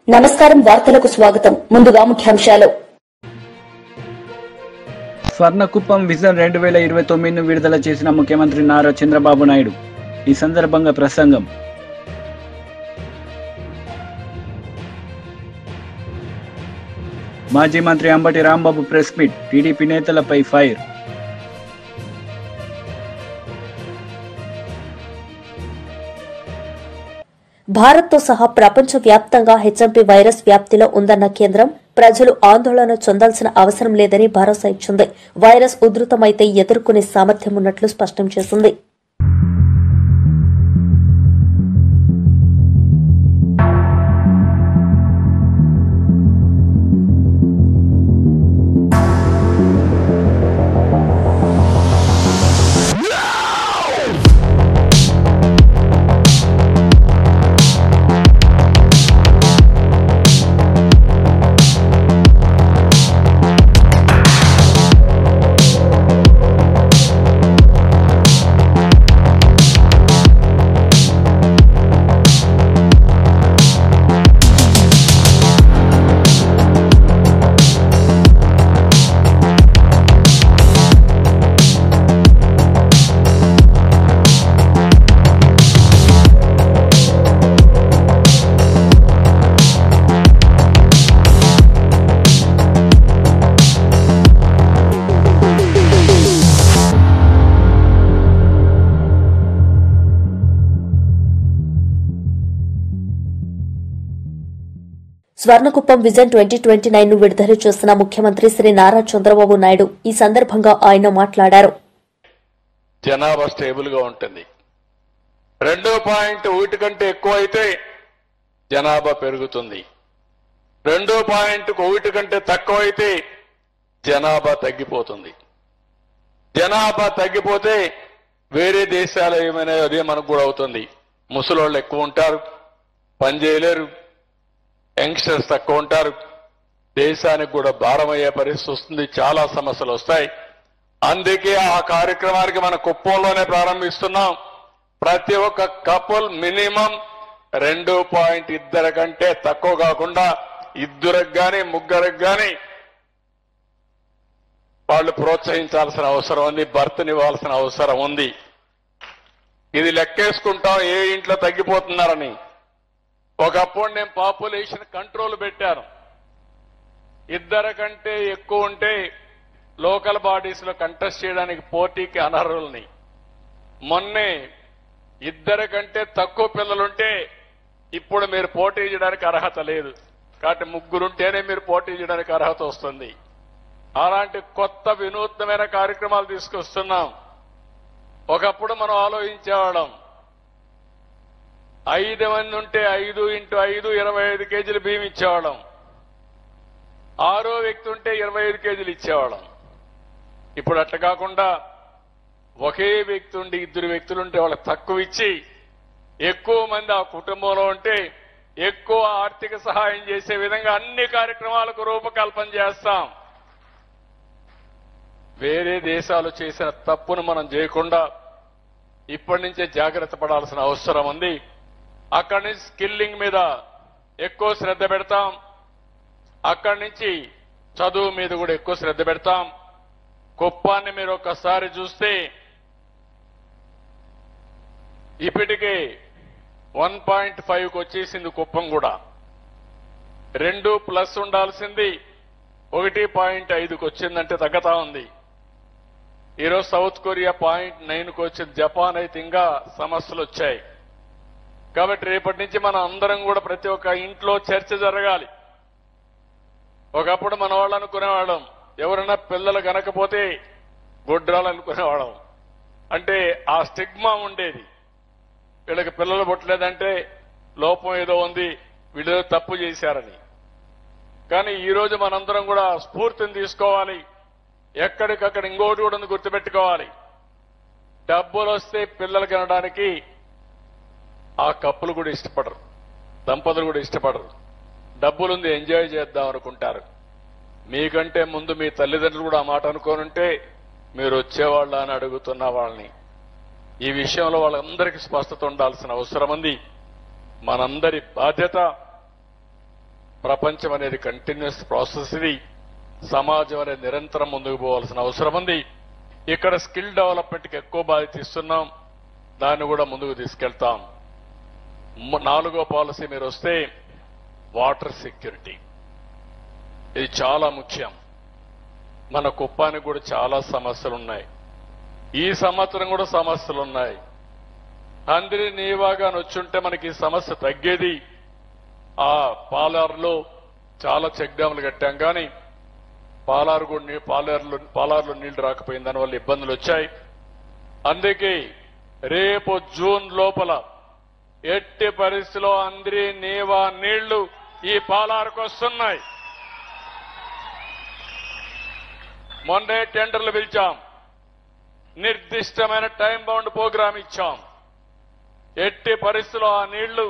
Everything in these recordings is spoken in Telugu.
నమస్కారం, వార్తలకు స్వాగతం. ముందుగా ముఖ్యాంశాలు. స్వర్ణకుప్పం విజన్ 2029ను విడుదల చేసిన ముఖ్యమంత్రి నారా చంద్రబాబు నాయుడు. ఈ సందర్భంగా ప్రసంగం. మాజీ మంత్రి Ambati Rambabu press meet. TDP నేతలపై ఫైర్. భారత్తో సహా ప్రపంచ వ్యాప్తంగా హెచ్ఎంపీ వైరస్ వ్యాప్తిలో ఉందన్న కేంద్రం ప్రజలు ఆందోళన చెందాల్సిన అవసరం లేదని భరోసా ఇచ్చింది. వైరస్ ఉధృతమైతే ఎదుర్కొనే సామర్థ్యం ఉన్నట్లు స్పష్టం చేసింది. స్వర్ణకుప్పం విజన్ 2029ను విడుదల చేసిన ముఖ్యమంత్రి శ్రీ నారా చంద్రబాబు నాయుడు. ఈ సందర్భంగా ఆయన మాట్లాడారు. జనాభా స్టేబుల్ గా ఉంటుంది. 2.1 కంటే ఎక్కువ అయితే జనాభా పెరుగుతుంది. 2.1 కంటే తక్కువ అయితే జనాభా తగ్గిపోతుంది. జనాభా తగ్గిపోతే వేరే దేశాలు ఏమైనా అదే మనకు కూడా అవుతుంది. ముసలోళ్ళు ఎక్కువ ఉంటారు, పని చేయలేరు, యంగ్స్టర్స్ తక్కువ ఉంటారు, దేశానికి కూడా భారం అయ్యే పరిస్థితి వస్తుంది, చాలా సమస్యలు వస్తాయి. అందుకే ఆ కార్యక్రమానికి మన కుప్పంలోనే ప్రారంభిస్తున్నాం. ప్రతి ఒక్క కపుల్ మినిమం 2.2 కంటే తక్కువ కాకుండా 2కి గాని 3కి గాని వాళ్ళు ప్రోత్సహించాల్సిన అవసరం ఉంది, భర్తనివ్వాల్సిన అవసరం ఉంది. ఇది లెక్కేసుకుంటాం ఏ ఇంట్లో తగ్గిపోతున్నారని. ఒకప్పుడు నేను పాపులేషన్ కంట్రోల్ పెట్టాను. 2 కంటే ఎక్కువ ఉంటే లోకల్ బాడీస్ లో కంటెస్ట్ చేయడానికి పోటీకి అనర్హుల్ని. మొన్నే 2 కంటే తక్కువ పిల్లలుంటే ఇప్పుడు మీరు పోటీ చేయడానికి అర్హత లేదు, కాబట్టి 3 ఉంటేనే మీరు పోటీ చేయడానికి అర్హత వస్తుంది. అలాంటి కొత్త వినూత్నమైన కార్యక్రమాలు తీసుకొస్తున్నాం. ఒకప్పుడు మనం ఆలోచించేవాళ్ళం 5 మంది ఉంటే 5 × 5 25 కేజీలు బియ్యం ఇచ్చేవాళ్ళం. 6వ వ్యక్తి ఉంటే 25 కేజీలు ఇచ్చేవాళ్ళం. ఇప్పుడు అట్లా కాకుండా ఒకే వ్యక్తి ఉండి 2 వ్యక్తులు ఉంటే వాళ్ళకి తక్కువ ఇచ్చి ఎక్కువ మంది ఆ కుటుంబంలో ఉంటే ఎక్కువ ఆర్థిక సహాయం చేసే విధంగా అన్ని కార్యక్రమాలకు రూపకల్పన చేస్తాం. వేరే దేశాలు చేసిన తప్పును మనం చేయకుండా ఇప్పటి నుంచే జాగ్రత్త పడాల్సిన అవసరం ఉంది. అక్కడి నుంచి స్కిల్లింగ్ మీద ఎక్కువ శ్రద్ధ పెడతాం. అక్కడి నుంచి చదువు మీద కూడా ఎక్కువ శ్రద్ధ పెడతాం. కుప్పాన్ని మీరు ఒక్కసారి చూస్తే ఇప్పటికే 1.5కు వచ్చేసింది కుప్పం కూడా. 2+ ఉండాల్సింది 1.5కు వచ్చిందంటే తగ్గతా ఉంది. ఈరోజు సౌత్ కొరియా 0.9కు వచ్చింది. జపాన్ అయితే ఇంకా సమస్యలు వచ్చాయి. కాబట్టి రేపటి నుంచి మనం అందరం కూడా ప్రతి ఒక్క ఇంట్లో చర్చ జరగాలి. ఒకప్పుడు మన వాళ్ళు అనుకునేవాళ్ళం ఎవరైనా పిల్లలు కనకపోతే గొడ్రాలు అనుకునేవాళ్ళం. అంటే ఆ స్టిగ్మా ఉండేది. వీళ్ళకి పిల్లలు పుట్టలేదంటే లోపం ఏదో ఉంది, వీళ్ళు తప్పు చేశారని. కానీ ఈ రోజు మనందరం కూడా స్ఫూర్తిని తీసుకోవాలి. ఎక్కడికక్కడ ఇంకోటి కూడా గుర్తుపెట్టుకోవాలి. డబ్బులు వస్తే పిల్లలు కనడానికి ఆ కప్పులు కూడా ఇష్టపడరు, దంపతులు కూడా ఇష్టపడరు. డబ్బులుంది ఎంజాయ్ చేద్దాం అనుకుంటారు. మీకంటే ముందు మీ తల్లిదండ్రులు కూడా ఆ మాట అనుకోనుంటే మీరు వచ్చేవాళ్ళ అని అడుగుతున్న వాళ్ళని. ఈ విషయంలో వాళ్ళందరికీ స్పష్టత ఉండాల్సిన అవసరం ఉంది. మనందరి బాధ్యత. ప్రపంచం అనేది కంటిన్యూస్ ప్రాసెస్. ఇది సమాజం అనేది నిరంతరం ముందుకు పోవాల్సిన అవసరం ఉంది. ఇక్కడ స్కిల్ డెవలప్మెంట్కి ఎక్కువ బాధ్యత ఇస్తున్నాం. దాన్ని కూడా ముందుకు తీసుకెళ్తాం. 4వ పాలసీ మీరు వస్తే వాటర్ సెక్యూరిటీ. ఇది చాలా ముఖ్యం. మన కుప్పానికి కూడా చాలా సమస్యలు ఉన్నాయి. ఈ సంవత్సరం కూడా సమస్యలు ఉన్నాయి. అందరి నీవాగా వచ్చుంటే మనకి ఈ సమస్య తగ్గేది. ఆ పాలారులో చాలా చెక్ డ్యాములు కట్టాం, కానీ పాలారులో నీళ్లు రాకపోయింది. దానివల్ల ఇబ్బందులు వచ్చాయి. అందుకే రేపు జూన్ లోపల ఎట్టి పరిస్థితిలో అందరి నీవా నీళ్లు ఈ పాలారుకు వస్తున్నాయి. మొన్నే టెండర్లు పిలిచాం, నిర్దిష్టమైన టైం బౌండ్ ప్రోగ్రాం ఇచ్చాం. ఎట్టి పరిస్థితిలో ఆ నీళ్లు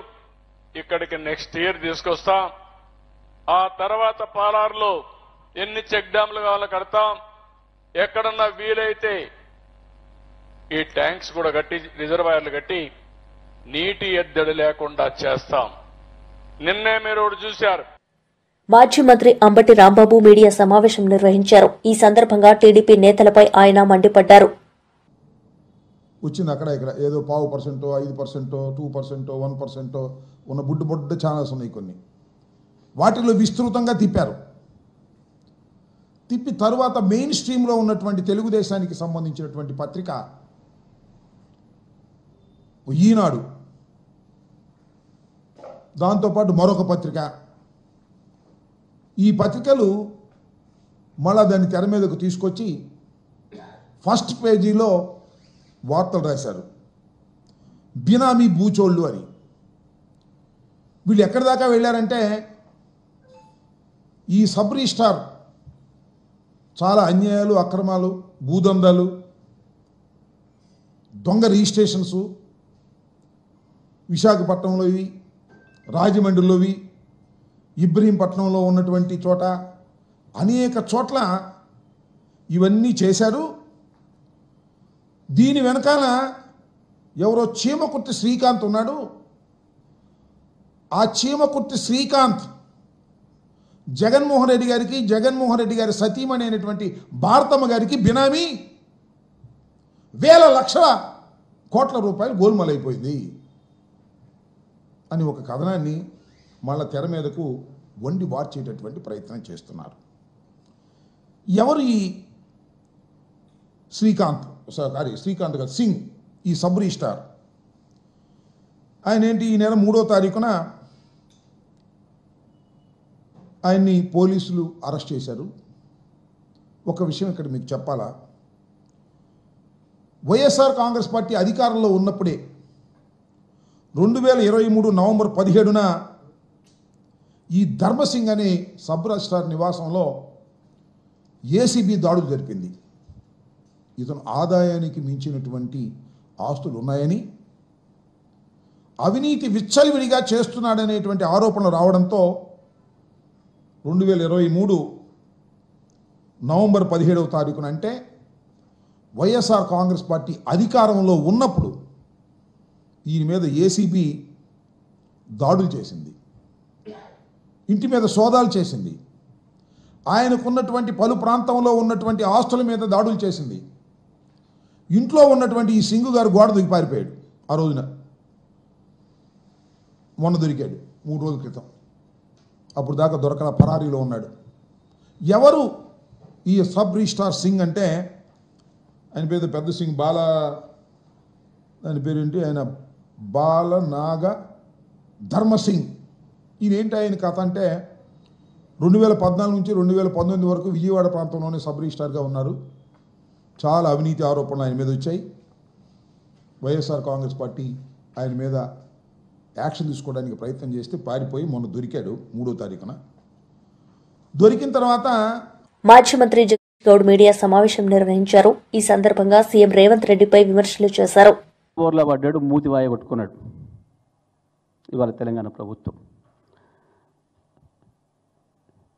ఇక్కడికి నెక్స్ట్ ఇయర్ తీసుకొస్తాం. ఆ తర్వాత పాలారులో ఎన్ని చెక్ డ్యాంలు కావాలో కడతాం. ఎక్కడన్నా వీలైతే ఈ ట్యాంక్స్ కూడా కట్టి, రిజర్వాయర్లు కట్టి నీటి ఎద్దడి లేకుండా చేస్తాం. నిన్నే మీరు ఒకటి చూశారు. మాజీ మంత్రి అంబటి రాంబాబు మీడియా సమావేశం నిర్వహించారు. ఈ సందర్భంగా టీడీపీ నేతలపై ఆయన మండిపడ్డారు. వచ్చింది అక్కడ ఇక్కడ ఏదో 0.5%, 5%, 2%, 1% ఉన్న బుడ్డు ఛానల్స్ ఉన్నాయి కొన్ని. వాటిలో విస్తృతంగా తిప్పారు. తిప్పి తరువాత మెయిన్ స్ట్రీమ్లో ఉన్నటువంటి తెలుగుదేశానికి సంబంధించినటువంటి పత్రిక ఈనాడు, దాంతోపాటు మరొక పత్రిక, ఈ పత్రికలు మళ్ళా దాన్ని తెర మీదకు తీసుకొచ్చి ఫస్ట్ పేజీలో వార్తలు రాశారు. బినామీ బూచోళ్ళు అని. వీళ్ళు ఎక్కడి దాకా వెళ్ళారంటే ఈ సబ్ రిజిస్ట్రార్ చాలా అన్యాయాలు, అక్రమాలు, భూదందాలు, దొంగ రిజిస్ట్రేషన్స్ విశాఖపట్నంలోవి, రాజమండ్రిలోవి, ఇబ్రహీంపట్నంలో ఉన్నటువంటి చోట అనేక చోట్ల ఇవన్నీ చేశారు. దీని వెనకాల ఎవరో చీమకుర్తి శ్రీకాంత్ ఉన్నాడు. ఆ చీమకుర్తి శ్రీకాంత్ జగన్మోహన్ రెడ్డి గారికి, జగన్మోహన్ రెడ్డి గారి సతీమణి అయినటువంటి భారతమ్మ గారికి బినామీ వేల లక్షల కోట్ల రూపాయలు గోల్మాలైపోయింది అని ఒక కథనాన్ని మళ్ళా తెర మీదకు వండి వార్చేటటువంటి ప్రయత్నం చేస్తున్నారు. ఎవరు ఈ శ్రీకాంత్ కాదు సింగ్, ఈ సబ్ రిజిస్ట్రార్? ఆయన ఏంటి, ఈ నెల 3వ తారీఖున ఆయన్ని పోలీసులు అరెస్ట్ చేశారు. ఒక విషయం ఇక్కడ మీకు చెప్పాలా, వైఎస్ఆర్ కాంగ్రెస్ పార్టీ అధికారంలో ఉన్నప్పుడే 2023 నవంబర్ 17న ఈ ధర్మసింగ్ అనే సబ్ రిజిస్ట్రార్ నివాసంలో ఏసీబీ దాడులు జరిపింది. ఇతను ఆదాయానికి మించినటువంటి ఆస్తులు ఉన్నాయని, అవినీతి విచ్చలవిడిగా చేస్తున్నాడనేటువంటి ఆరోపణలు రావడంతో 2023 నవంబర్ 17వ తారీఖున, అంటే వైఎస్ఆర్ కాంగ్రెస్ పార్టీ అధికారంలో ఉన్నప్పుడు ఈయన మీద ఏసీబీ దాడులు చేసింది. ఇంటి మీద సోదాలు చేసింది. ఆయనకున్నటువంటి పలు ప్రాంతంలో ఉన్నటువంటి ఆస్తుల మీద దాడులు చేసింది. ఇంట్లో ఉన్నటువంటి ఈ సింగు గారు గోడ దిగి పారిపోయాడు. ఆ రోజున మొన్న దొరికాడు 3 రోజుల క్రితం. అప్పుడు దాకా దొరకల, పరారీలో ఉన్నాడు. ఎవరు ఈ సబ్ రిజిస్ట్రార్ సింగ్ అంటే, ఆయన పేరు పెద్ద సింగ్, దాని పేరేంటి, ఆయన బాలనాగ ధర్మసింగ్. ఈయనేంటి ఆయన కథ అంటే, 2014 నుంచి 2019 వరకు విజయవాడ ప్రాంతంలోనే సబ్ రిజిస్ట్రార్గా ఉన్నారు. చాలా అవినీతి ఆరోపణలు ఆయన మీద వచ్చాయి. వైఎస్ఆర్ కాంగ్రెస్ పార్టీ ఆయన మీద యాక్షన్ తీసుకోవడానికి ప్రయత్నం చేస్తే పారిపోయి మొన్న దొరికాడు 3వ తారీఖున. దొరికిన తర్వాత మాజీ మంత్రి జగదీష్ గౌడ్ మీడియా సమావేశం నిర్వహించారు. ఈ సందర్భంగా సీఎం రేవంత్ రెడ్డిపై విమర్శలు చేశారు. బోర్లా పడ్డాడు, మూతి వాయ కొట్టుకున్నాడు ఇవాళ తెలంగాణ ప్రభుత్వం.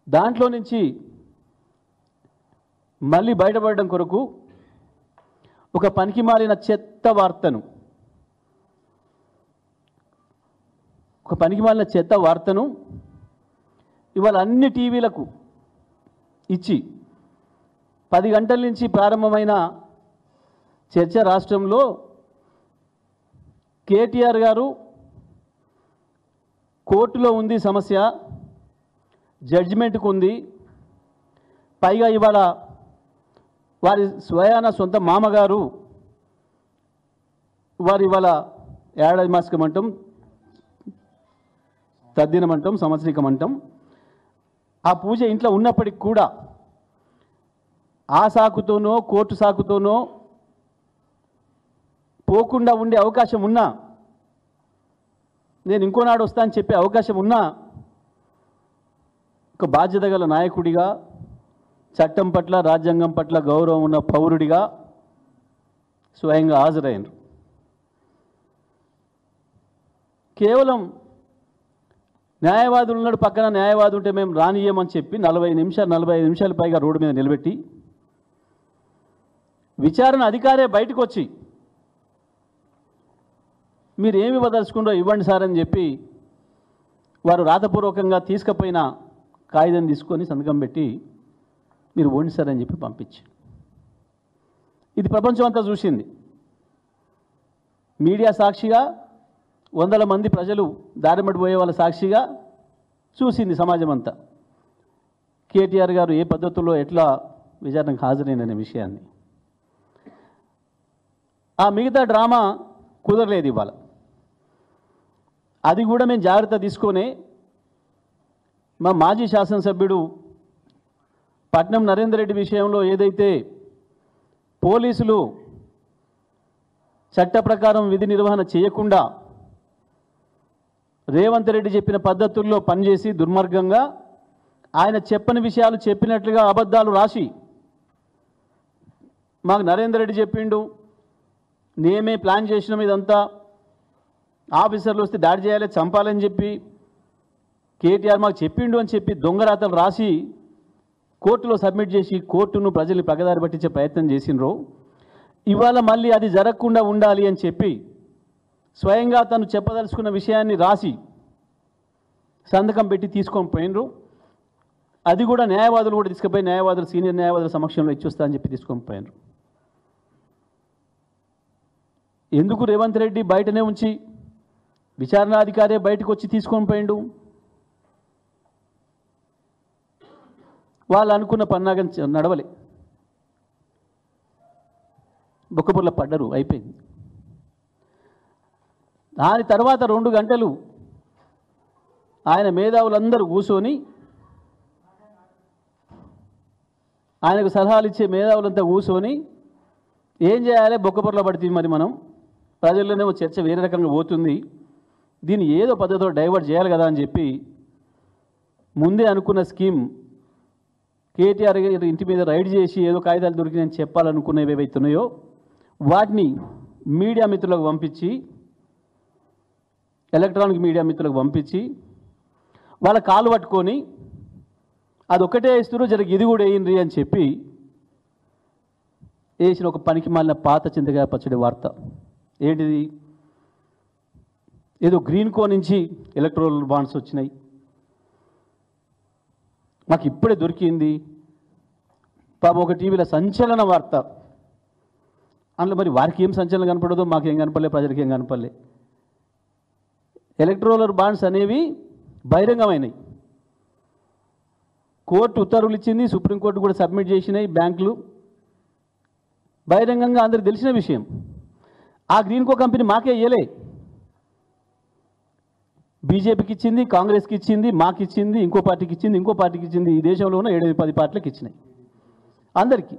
దాంట్లో నుంచి మళ్ళీ బయటపడడం కొరకు ఒక పనికిమాలిన చెత్త వార్తను ఇవాళ అన్ని టీవీలకు ఇచ్చి 10 గంటల నుంచి ప్రారంభమైన చర్చ రాష్ట్రంలో కేటీఆర్ గారు కోర్టులో ఉంది సమస్య, జడ్జిమెంట్కు ఉంది, పైగా ఇవాళ వారి స్వయాన సొంత మామగారు వారు ఇవాళ ఏడాది మాసికమంటాం, తద్దినమంటాం, సంవత్సరికమంటాం, ఆ పూజ ఇంట్లో ఉన్నప్పటికి కూడా ఆ సాకుతోనో కోర్టు సాకుతోనో పోకుండా ఉండే అవకాశం ఉన్నా, నేను ఇంకోనాడు వస్తా అని చెప్పే అవకాశం ఉన్నా, ఒక బాధ్యత గల నాయకుడిగా, చట్టం పట్ల రాజ్యాంగం పట్ల గౌరవం ఉన్న పౌరుడిగా స్వయంగా హాజరైనరు. కేవలం న్యాయవాదులు ఉన్నాడు, పక్కన న్యాయవాది ఉంటే మేము రానియమని చెప్పి 45 నిమిషాలు పైగా రోడ్డు మీద నిలబెట్టి విచారణ అధికారే బయటకు వచ్చి మీరు ఏమి ఇవ్వదలుచుకుందో ఇవ్వండి సార్ అని చెప్పి వారు రాతపూర్వకంగా తీసుకుపోయిన కాగితం తీసుకొని సంతకం పెట్టి మీరు ఓండి సార్ అని చెప్పి పంపించి, ఇది ప్రపంచం అంతా చూసింది. మీడియా సాక్షిగా, వందల మంది ప్రజలు దారిమడిపోయే వాళ్ళ సాక్షిగా చూసింది సమాజం అంతా కేటీఆర్ గారు ఏ పద్ధతుల్లో ఎట్లా విచారణకు హాజరైననే విషయాన్ని. ఆ మిగతా డ్రామా కుదరలేదు ఇవాళ. అది కూడా మేము జాగ్రత్త తీసుకొని మా మాజీ శాసనసభ్యుడు పట్నం నరేందర్ రెడ్డి విషయంలో ఏదైతే పోలీసులు చట్ట ప్రకారం విధి నిర్వహణ చేయకుండా రేవంత్ రెడ్డి చెప్పిన పద్ధతుల్లో పనిచేసి దుర్మార్గంగా ఆయన చెప్పని విషయాలు చెప్పినట్లుగా అబద్ధాలు రాసి మాకు నరేందర్ రెడ్డి చెప్పిండు, నేమే ప్లాన్ చేసినాం, ఇదంతా ఆఫీసర్లు వస్తే దాడి చేయాలి, చంపాలని చెప్పి కేటీఆర్ మాకు చెప్పిండు అని చెప్పి దొంగరాతలు రాసి కోర్టులో సబ్మిట్ చేసి కోర్టును ప్రజల్ని పగదారి పట్టించే ప్రయత్నం చేసినరు. ఇవాళ మళ్ళీ అది జరగకుండా ఉండాలి అని చెప్పి స్వయంగా తను చెప్పదలుచుకున్న విషయాన్ని రాసి సంతకం పెట్టి తీసుకొని పోయినరు. అది కూడా న్యాయవాదులు కూడా తీసుకుపోయి న్యాయవాదులు సీనియర్ న్యాయవాదుల సమక్షంలో ఇచ్చొస్తా అని చెప్పి తీసుకొని పోయినరు. ఎందుకు రేవంత్ రెడ్డి బయటనే ఉంచి విచారణాధికారే బయటకు వచ్చి తీసుకొని పోయిండు? వాళ్ళు అనుకున్న పన్నాగం నడవలే, బొక్కపుర్ల పడ్డరు, అయిపోయింది. దాని తర్వాత 2 గంటలు ఆయన మేధావులందరూ కూర్చొని, ఆయనకు సలహాలు ఇచ్చే మేధావులంతా కూర్చొని ఏం చేయాలి, బొక్కపుర్ల పడుతుంది, మరి మనం ప్రజల్లోనేమో చర్చ వేరే రకంగా పోతుంది, దీన్ని ఏదో పద్ధతిలో డైవర్ట్ చేయాలి కదా అని చెప్పి ముందే అనుకున్న స్కీమ్ కేటీఆర్ ఇంటి మీద రైడ్ చేసి ఏదో కాగితాలు దొరికినాయని చెప్పాలనుకునేవి ఏవైతున్నాయో వాటిని మీడియా మిత్రులకు పంపించి, ఎలక్ట్రానిక్ మీడియా మిత్రులకు పంపించి వాళ్ళ కాలు పట్టుకొని అదొక్కటే ఇస్తున్నారు, జరగ ఇది కూడా వేయండి అని చెప్పి వేసిన ఒక పనికి మాలిన పాత చింతకాయ పచ్చడి వార్త. ఏంటిది? ఏదో గ్రీన్ కో నుంచి ఎలక్ట్రల్ బాండ్స్ వచ్చినాయి, మాకు ఇప్పుడే దొరికింది. పాపం ఒక టీవీలో సంచలన వార్త, అందులో మరి వారికి ఏం సంచలనం కనపడదో మాకేం కనపడలే, ప్రజలకి ఏం కనపడలే. ఎలక్ట్రోలర్ బాండ్స్ అనేవి బహిరంగమైనవి, కోర్టు ఉత్తర్వులు ఇచ్చింది, సుప్రీంకోర్టు కూడా సబ్మిట్ చేసినాయి, బ్యాంకులు బహిరంగంగా అందరికి తెలిసిన విషయం. ఆ గ్రీన్ కో కంపెనీ మాకే ఇయ్యలే, బీజేపీకి ఇచ్చింది, కాంగ్రెస్కి ఇచ్చింది, మాకు ఇచ్చింది, ఇంకో పార్టీకి ఇచ్చింది, ఇంకో పార్టీకి ఇచ్చింది. ఈ దేశంలో ఉన్న 7-10 పార్టీలకు ఇచ్చినాయి అందరికీ.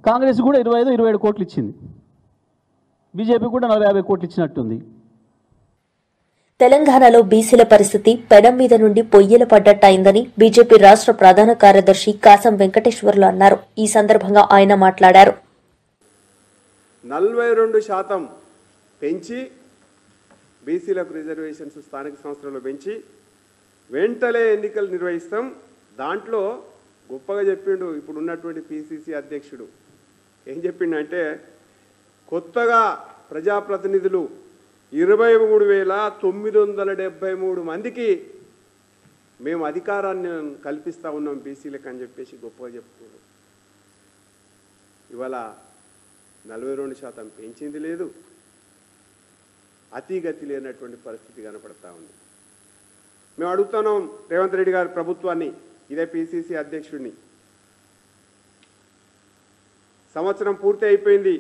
కాంగ్రెస్ కూడా 25-27 కోట్లు ఇచ్చింది, బీజేపీ కూడా 40-50 కోట్లు ఇచ్చినట్టుంది. తెలంగాణలో బీసీల పరిస్థితి పెనం మీద నుండి పొయ్యిల పడ్డట్టయిందని బీజేపీ రాష్ట్ర ప్రధాన కార్యదర్శి కాసం వెంకటేశ్వర్లు అన్నారు. ఈ సందర్భంగా ఆయన మాట్లాడారు. 42% పెంచి బీసీలకు రిజర్వేషన్స్ స్థానిక సంస్థలలో పెంచి వెంటనే ఎన్నికలు నిర్వహిస్తాం. దాంట్లో గొప్పగా చెప్పిండు. ఇప్పుడు ఉన్నటువంటి పిసిసి అధ్యక్షుడు ఏం చెప్పిండంటే కొత్తగా ప్రజాప్రతినిధులు 23,973 మందికి మేము అధికారాన్ని కల్పిస్తూ ఉన్నాం బీసీలకు అని చెప్పేసి గొప్పగా చెప్పుకోరు. ఇవాళ 42% పెంచింది లేదు, అతిగతి లేనటువంటి పరిస్థితి కనపడతా ఉంది. మేము అడుగుతున్నాం రేవంత్ రెడ్డి గారి ప్రభుత్వాన్ని, ఇదే పిసిసి అధ్యక్షుడిని, సంవత్సరం పూర్తి అయిపోయింది,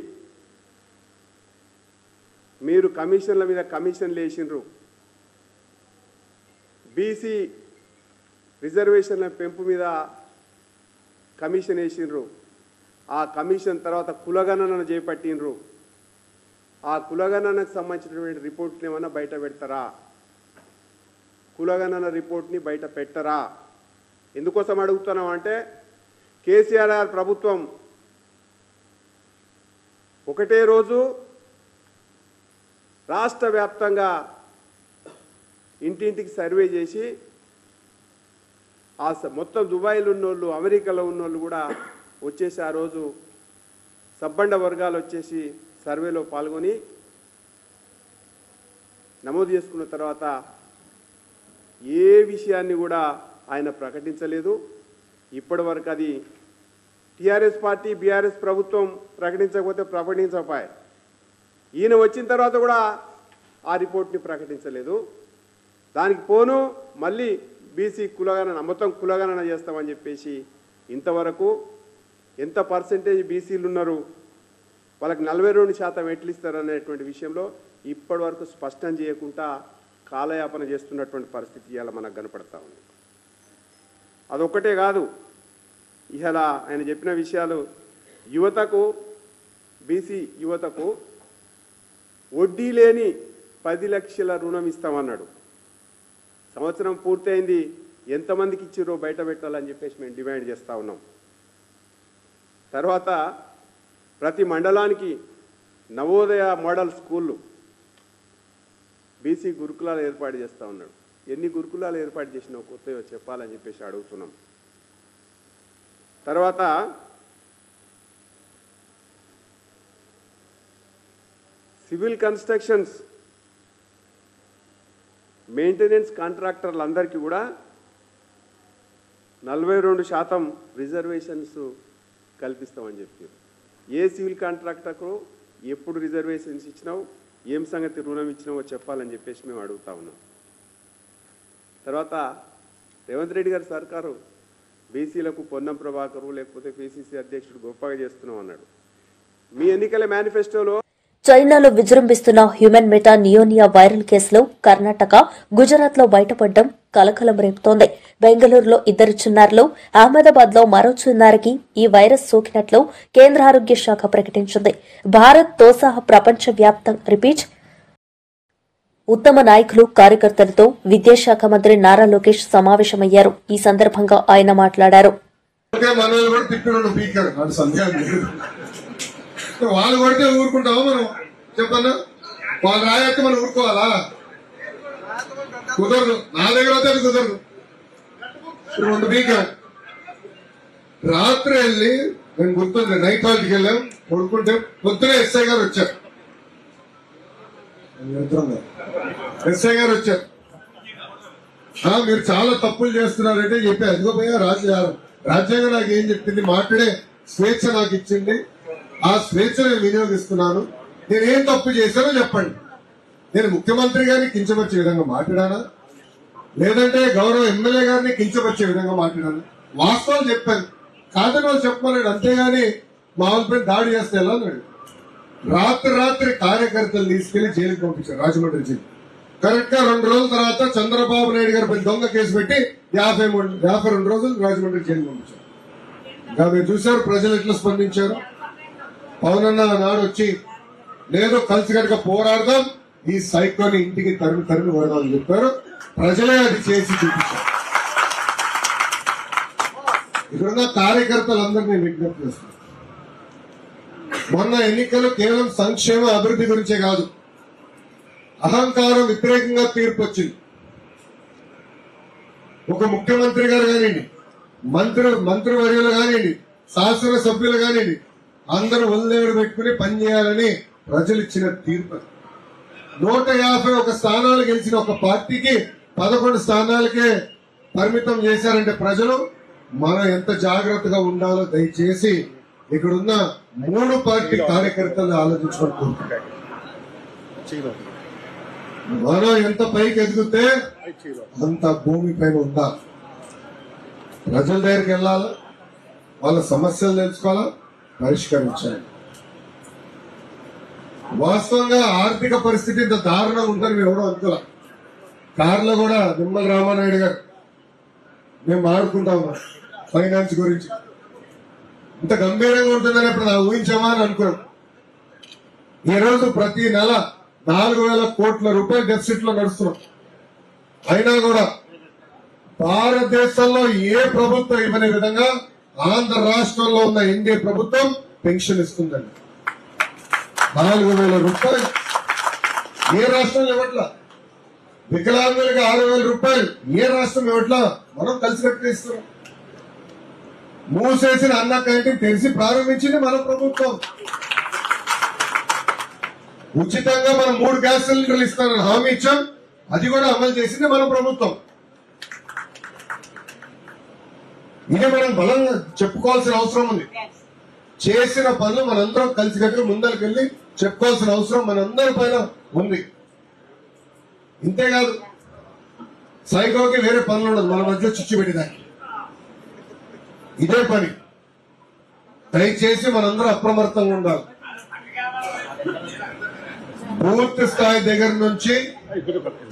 మీరు కమిషన్ల మీద కమిషన్లు వేసిండ్రు, బీసీ రిజర్వేషన్ల పెంపు మీద కమిషన్ వేసిండ్రు, ఆ కమిషన్ తర్వాత కులగణన చేపట్టిండ్రు, ఆ కులగణనకు సంబంధించినటువంటి రిపోర్ట్ని ఏమన్నా బయట పెడతారా? కులగణన రిపోర్ట్ని బయట పెట్టరా? ఎందుకోసం అడుగుతున్నాం అంటే కేసీఆర్ ప్రభుత్వం ఒకటే రోజు రాష్ట్ర వ్యాప్తంగా ఇంటింటికి సర్వే చేసి ఆ మొత్తం దుబాయ్లో ఉన్నోళ్ళు, అమెరికాలో ఉన్నోళ్ళు కూడా వచ్చేసి ఆ రోజు సబ్బండ వర్గాలు వచ్చేసి సర్వేలో పాల్గొని నమోదు చేసుకున్న తర్వాత ఏ విషయాన్ని కూడా ఆయన ప్రకటించలేదు. ఇప్పటి వరకు అది టీఆర్ఎస్ పార్టీ, బీఆర్ఎస్ ప్రభుత్వం ప్రకటించకపోతే ప్రకటించపాయి. ఈయన వచ్చిన తర్వాత కూడా ఆ రిపోర్ట్ని ప్రకటించలేదు. దానికి పోను మళ్ళీ బీసీ కులగణన, మొత్తం కులగణన చేస్తామని చెప్పేసి ఇంతవరకు ఎంత పర్సెంటేజ్ బీసీలు ఉన్నారు, వాళ్ళకి 42% ఎట్లు ఇస్తారు అనేటువంటి విషయంలో ఇప్పటి వరకు స్పష్టం చేయకుండా కాలయాపన చేస్తున్నటువంటి పరిస్థితి ఇవాళ మనకు కనపడతా ఉంది. అదొక్కటే కాదు, ఇవాళ ఆయన చెప్పిన విషయాలు యువతకు, బీసీ యువతకు వడ్డీ లేని 10 లక్షల రుణం ఇస్తామన్నాడు. సంవత్సరం పూర్తయింది, ఎంతమందికి ఇచ్చిరో బయట పెట్టాలని చెప్పేసి మేము డిమాండ్ చేస్తూ ఉన్నాం. తర్వాత ప్రతి మండలానికి నవోదయ మోడల్ స్కూళ్ళు, బీసీ గురుకులాలు ఏర్పాటు చేస్తూ ఉన్నాడు. ఎన్ని గురుకులాలు ఏర్పాటు చేసినావు కొత్తగా చెప్పాలని చెప్పేసి అడుగుతున్నాం. తర్వాత సివిల్ కన్స్ట్రక్షన్స్ మెయింటెనెన్స్ కాంట్రాక్టర్లందరికీ కూడా 42% రిజర్వేషన్స్ కల్పిస్తామని చెప్పారు. ఏ సివిల్ కాంట్రాక్టర్కు ఎప్పుడు రిజర్వేషన్స్ ఇచ్చినావు, ఏం సంగతి రుణం ఇచ్చినావో చెప్పాలని చెప్పేసి మేము అడుగుతా ఉన్నాం. తర్వాత రేవంత్ రెడ్డి గారి సర్కారు బీసీలకు పొన్నం ప్రభాకరు లేకపోతే పిసిసి అధ్యక్షుడు గొప్పగా చేస్తున్నాం అన్నాడు. మీ ఎన్నికల మేనిఫెస్టోలో చైనాలో విజృంభిస్తున్న హ్యూమన్ మెటా నియోనియా వైరల్ కేసులో కర్ణాటక, గుజరాత్లో బయటపడడం కలకలం రేపుతోంది. బెంగళూరులో 2 చిన్నారులు, అహ్మదాబాద్లో మరో చిన్నారికి ఈ వైరస్ సోకినట్లు కేంద్ర ఆరోగ్య శాఖ ప్రకటించింది. భారత్తో సహా ప్రపంచవ్యాప్తంగా ఉత్తమ నాయకులు, కార్యకర్తలతో విద్యాశాఖ మంత్రి నారా లోకేష్ సమావేశమయ్యారు. ఈ సందర్భంగా ఆయన మాట్లాడారు. వాళ్ళు కొడితే ఊరుకుంటావా మనం? చెప్పన్నా, వాళ్ళు రాయొచ్చు మనం ఊరుకోవాలా? కుదరదు. నా దగ్గర అయితే అది కుదరదు. 2 పీకారు. రాత్రి వెళ్ళి నేను గుర్తుంది, నైట్ హాల్ట్కి వెళ్ళాం, కొడుకుంటే పొద్దునే ఎస్ఐ గారు వచ్చారు. మీరు చాలా తప్పులు చేస్తున్నారంటే చెప్పి, అదిగో పోయా రాజ్యాంగం నాకు ఏం చెప్పింది, మాట్లాడే స్వేచ్ఛ నాకు ఇచ్చింది, ఆ స్వేచ్ఛ నేను వినియోగిస్తున్నాను. నేనేం తప్పు చేశానో చెప్పండి. నేను ముఖ్యమంత్రి గారిని కించపరిచే విధంగా మాట్లాడానా, లేదంటే గౌరవ ఎమ్మెల్యే గారిని కించపరిచే విధంగా మాట్లాడాను? వాస్తవాలు చెప్పాను, కాదని వాళ్ళు చెప్పమన్నాడు. అంతేగాని మా వాళ్ళపై దాడి చేస్తే ఎలా అన్నాడు. రాత్రి కార్యకర్తలు తీసుకెళ్లి జైలుకి పంపించారు, రాజమండ్రి జైలు. కరెక్ట్ గా 2 రోజుల తర్వాత చంద్రబాబు నాయుడు గారిపై దొంగ కేసు పెట్టి 52 రోజులు రాజమండ్రి జైలు పంపించారు. ఇంకా మీరు చూశారు ప్రజలు ఎట్లా స్పందించారు. పవన్ అన్న నాడు వచ్చి లేదు కలిసికట్టుగా పోరాడదాం, ఈ సైకోని ఇంటికి తరిమి కొడదామని చెప్పారు. ప్రజలే అది చేసి చూపించారు. ఇక్కడున్న కార్యకర్తలందరినీ విజ్ఞప్తి చేస్తున్నారు. మొన్న ఎన్నికలు కేవలం సంక్షేమ అభివృద్ధి గురించే కాదు, అహంకారం వ్యతిరేకంగా తీర్పు వచ్చింది. ఒక ముఖ్యమంత్రి గారు కానివ్వండి, మంత్రివర్యులు కానివ్వండి, శాసనసభ్యులు కానివ్వండి, అందరూ ఒళ్ళేడు పెట్టుకుని పనిచేయాలని ప్రజలు ఇచ్చిన తీర్పు. 151 స్థానాలు గెలిచిన ఒక పార్టీకి 11 స్థానాలకే పరిమితం చేశారంటే ప్రజలు మనం ఎంత జాగ్రత్తగా ఉండాలో దయచేసి ఇక్కడున్న 3 పార్టీ కార్యకర్తలు ఆలోచించుకుంటున్నారు. మనం ఎంత పైకి ఎదిగితే అంత భూమి పైన ఉండాలి. ప్రజల దగ్గరికి వెళ్ళాలి, వాళ్ళ సమస్యలు తెలుసుకోవాలా, పరిష్కరించాలి. వాస్తవంగా ఆర్థిక పరిస్థితి ఇంత దారుణంగా ఉందని మేము ఎవడో అనుకోలే. కారులో కూడా నిమ్మల రామానాయుడు గారు మేము మాట్లాడుకుంటాము ఫైనాన్స్ గురించి. ఇంత గంభీరంగా ఉంటుందని అప్పుడు నాకు ఊహించామా అని అనుకున్నాం. ఈ రోజు ప్రతి నెల 4,000 కోట్ల రూపాయల డెఫిసిట్ లో నడుస్తున్నాం. అయినా కూడా భారతదేశంలో ఏ ప్రభుత్వం ఇవ్వని విధంగా ఆంధ్ర రాష్ట్రంలో ఉన్న ఎన్డీఏ ప్రభుత్వం పెన్షన్ ఇస్తుందండి. 4,000 రూపాయలు ఏ రాష్ట్రం ఇవ్వట్లా. వికలాంగులకి 6,000 రూపాయలు ఏ రాష్ట్రం ఇవ్వట్లా. మనం కలిసి కట్టిస్తున్నాం. మూసేసిన అన్న క్యాంటీన్ తెలిసి ప్రారంభించింది మన ప్రభుత్వం. ఉచితంగా మనం 3 గ్యాస్ సిలిండర్లు ఇస్తానని హామీ ఇచ్చాం, అది కూడా అమలు చేసింది మన ప్రభుత్వం. ఇది మనం బలంగా చెప్పుకోవాల్సిన అవసరం ఉంది. చేసిన పనులు మనందరం కలిసికట్టుగా ముందరికి వెళ్ళి చెప్పుకోవాల్సిన అవసరం మనందరి పైన ఉంది. ఇంతేకాదు, సైకోకి వేరే పనులు ఉండదు, మన మధ్య చిచ్చు పెట్టేదానికి ఇదే పని. దయచేసి మనందరం అప్రమత్తంగా ఉండాలి. బూత్ స్థాయి దగ్గర నుంచి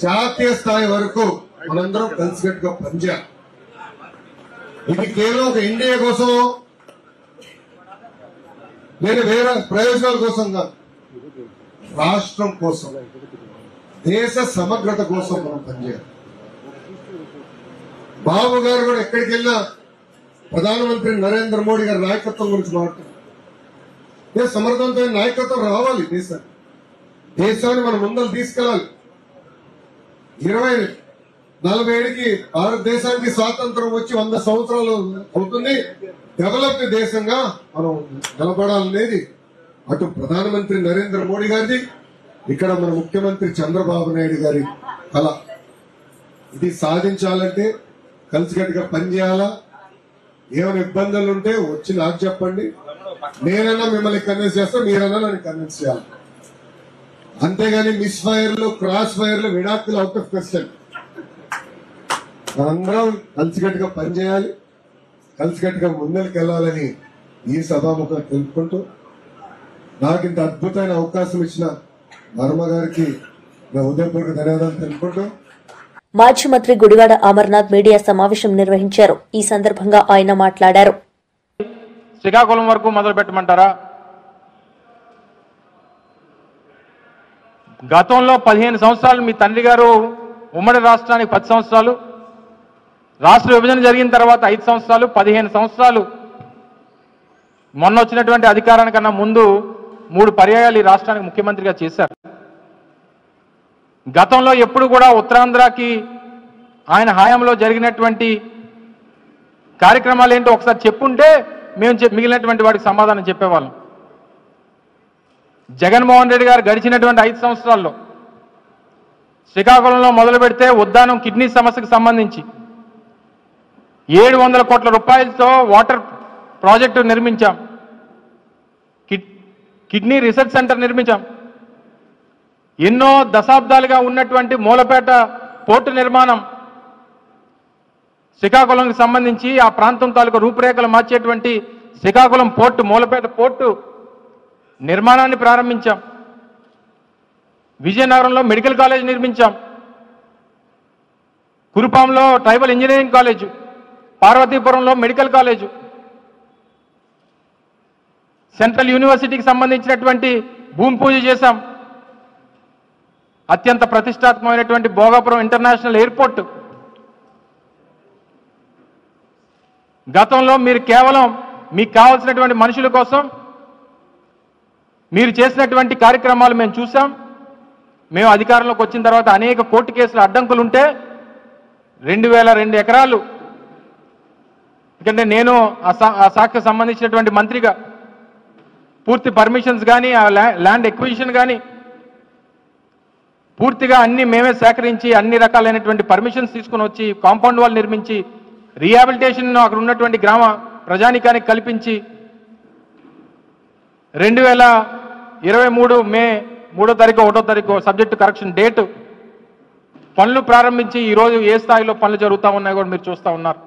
జాతీయ స్థాయి వరకు మనందరం కలిసికట్టుగా పనిచేయాలి. ఇది కేవలం ఒక ఇండియా కోసం, నేను వేరే ప్రయోజనాల కోసం కాదు, రాష్ట్రం కోసం, దేశ సమగ్రత కోసం మనం పనిచేయాలి. బాబు గారు కూడా ఎక్కడికి వెళ్ళినా ప్రధానమంత్రి నరేంద్ర మోడీ గారి నాయకత్వం గురించి మాట్లాడుతున్నారు. సమర్థవంతమైన నాయకత్వం రావాలి. దేశాన్ని మనం ముందరు తీసుకెళ్ళాలి. 2047కి భారతదేశానికి స్వాతంత్రం వచ్చి 100 సంవత్సరాలు అవుతుంది. డెవలప్డ్ దేశంగా మనం నిలబడాలనేది అటు ప్రధానమంత్రి నరేంద్ర మోడీ గారిది, ఇక్కడ మన ముఖ్యమంత్రి చంద్రబాబు నాయుడు గారి కళ. ఇది సాధించాలంటే కలిసికట్టుగా పనిచేయాలా. ఏమైనా ఇబ్బందులు ఉంటే వచ్చి నాకు చెప్పండి, నేనన్నా మిమ్మల్ని కన్విన్స్ చేస్తా, మీరన్నా నన్ను కన్విన్స్ చేయాలి. అంతేగాని మిస్ ఫైర్లు, క్రాస్ ఫైర్లు, విడాకులు అవుట్ ఆఫ్ క్వశ్చన్. మనందరం కలిసికట్టుగా పనిచేయాలి, కలిసికట్టుగా ముందరికి వెళ్ళాలని ఈ సభాముఖం తెలుపుకుంటూ, నాకు ఇంత అద్భుతమైన అవకాశం ఇచ్చిన వర్మ గారికి నా హృదయపూర్వక ధన్యవాదాలు తెలుపుకుంటూ, మాజీ మంత్రి గుడివాడ అమర్నాథ్ మీడియా సమావేశం నిర్వహించారు. ఈ సందర్భంగా ఆయన మాట్లాడారు. శ్రీకాకుళం వరకు మొదలు పెట్టమంటారా? గతంలో 15 సంవత్సరాలు మీ తండ్రి గారు ఉమ్మడి రాష్ట్రానికి 10 సంవత్సరాలు, రాష్ట్ర విభజన జరిగిన తర్వాత 5 సంవత్సరాలు, 15 సంవత్సరాలు మొన్న వచ్చినటువంటి అధికారానికన్నా ముందు 3 పర్యాయాలు ఈ రాష్ట్రానికి ముఖ్యమంత్రిగా చేశారు. గతంలో ఎప్పుడు కూడా ఉత్తరాంధ్రకి ఆయన హయాంలో జరిగినటువంటి కార్యక్రమాలు ఏంటో ఒకసారి చెప్పుంటే మేము మిగిలినటువంటి వాడికి సమాధానం చెప్పేవాళ్ళం. జగన్మోహన్ రెడ్డి గారు గడిచినటువంటి 5 సంవత్సరాల్లో శ్రీకాకుళంలో మొదలు పెడితే ఉద్దానం కిడ్నీ సమస్యకు సంబంధించి 700 కోట్ల రూపాయలతో వాటర్ ప్రాజెక్టు నిర్మించాం, కిడ్నీ రీసెర్చ్ సెంటర్ నిర్మించాం. ఎన్నో దశాబ్దాలుగా ఉన్నటువంటి మూలపేట పోర్టు నిర్మాణం, శ్రీకాకుళంకి సంబంధించి ఆ ప్రాంతం తాలూకు రూపురేఖలు మార్చేటువంటి శ్రీకాకుళం పోర్టు, మూలపేట పోర్టు నిర్మాణాన్ని ప్రారంభించాం. విజయనగరంలో మెడికల్ కాలేజ్ నిర్మించాం, కురుపాంలో ట్రైబల్ ఇంజనీరింగ్ కాలేజు, పార్వతీపురంలో మెడికల్ కాలేజు, సెంట్రల్ యూనివర్సిటీకి సంబంధించినటువంటి భూమి పూజ చేశాం. అత్యంత ప్రతిష్టాత్మకమైనటువంటి భోగాపురం ఇంటర్నేషనల్ ఎయిర్పోర్ట్. గతంలో మీరు కేవలం మీకు కావాల్సినటువంటి మనుషుల కోసం మీరు చేసినటువంటి కార్యక్రమాలు మేము చూసాం. మేము అధికారంలోకి వచ్చిన తర్వాత అనేక కోర్టు కేసుల అడ్డంకులు ఉంటే 2,002 ఎకరాలు ఎందుకంటే నేను ఆ శాఖకు సంబంధించినటువంటి మంత్రిగా పూర్తి పర్మిషన్స్ కానీ ఆ ల్యాండ్ ఎక్విజిషన్ కానీ పూర్తిగా అన్ని మేమే సేకరించి అన్ని రకాలైనటువంటి పర్మిషన్స్ తీసుకుని వచ్చి కాంపౌండ్ వాల్ నిర్మించి రీహాబిలిటేషన్ అక్కడ ఉన్నటువంటి గ్రామ ప్రజానికానికి కల్పించి 2023 మే 3వ తారీఖు 1వ తారీఖు సబ్జెక్టు కరెక్షన్ డేటు పనులు ప్రారంభించి ఈరోజు ఏ స్థాయిలో పనులు జరుగుతూ ఉన్నాయో కూడా మీరు చూస్తూ ఉన్నారు.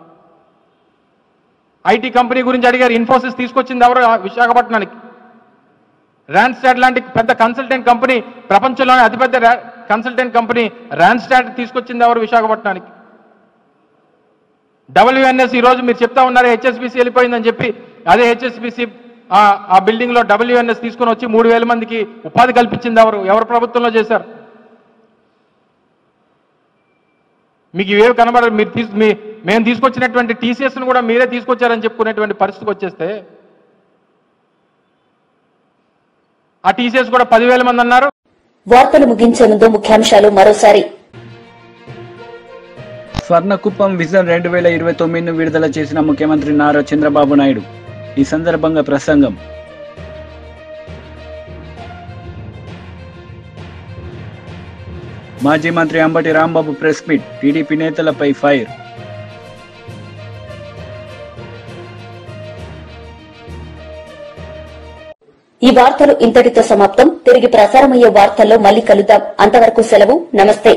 ఐటీ కంపెనీ గురించి అడిగారు. ఇన్ఫోసిస్ తీసుకొచ్చింది ఎవరు విశాఖపట్నానికి? ర్యాన్స్టాడ్ లాంటి పెద్ద కన్సల్టెంట్ కంపెనీ, ప్రపంచంలోనే అతిపెద్ద కన్సల్టెంట్ కంపెనీ ర్యాన్స్టాడ్ తీసుకొచ్చింది ఎవరు విశాఖపట్నానికి? WNS ఈరోజు మీరు చెప్తా ఉన్నారు HSBC వెళ్ళిపోయిందని చెప్పి, అదే HSBC ఆ బిల్డింగ్ లో WNS తీసుకుని వచ్చి 3000 మందికి ఉపాధి కల్పించింది ఎవరు ప్రభుత్వంలో చేశారు? మీకు ఇవేవి కనబడరు. మేము తీసుకొచ్చినటువంటి TCSను కూడా మీరే తీసుకొచ్చారని చెప్పుకునేటువంటి పరిస్థితికి వచ్చేస్తే ఆ TCS కూడా 10,000 మంది అన్నారు. వార్తలు ముగించే ముందు ముఖ్యాంశాలు మరోసారి. స్వర్ణకుప్పం విజన్ 2029ను విడుదల చేసిన ముఖ్యమంత్రి నారా చంద్రబాబు నాయుడు. ఈ సందర్భంగా ప్రసంగం. మాజీ మంత్రి Ambati Rambabu press meet. TDP నేతలపై ఫైర్. ఈ వార్తలు ఇంతటితో సమాప్తం. తిరిగి ప్రసారమయ్యే వార్తల్లో మళ్ళీ కలుద్దాం. అంతవరకు సెలవు. నమస్తే.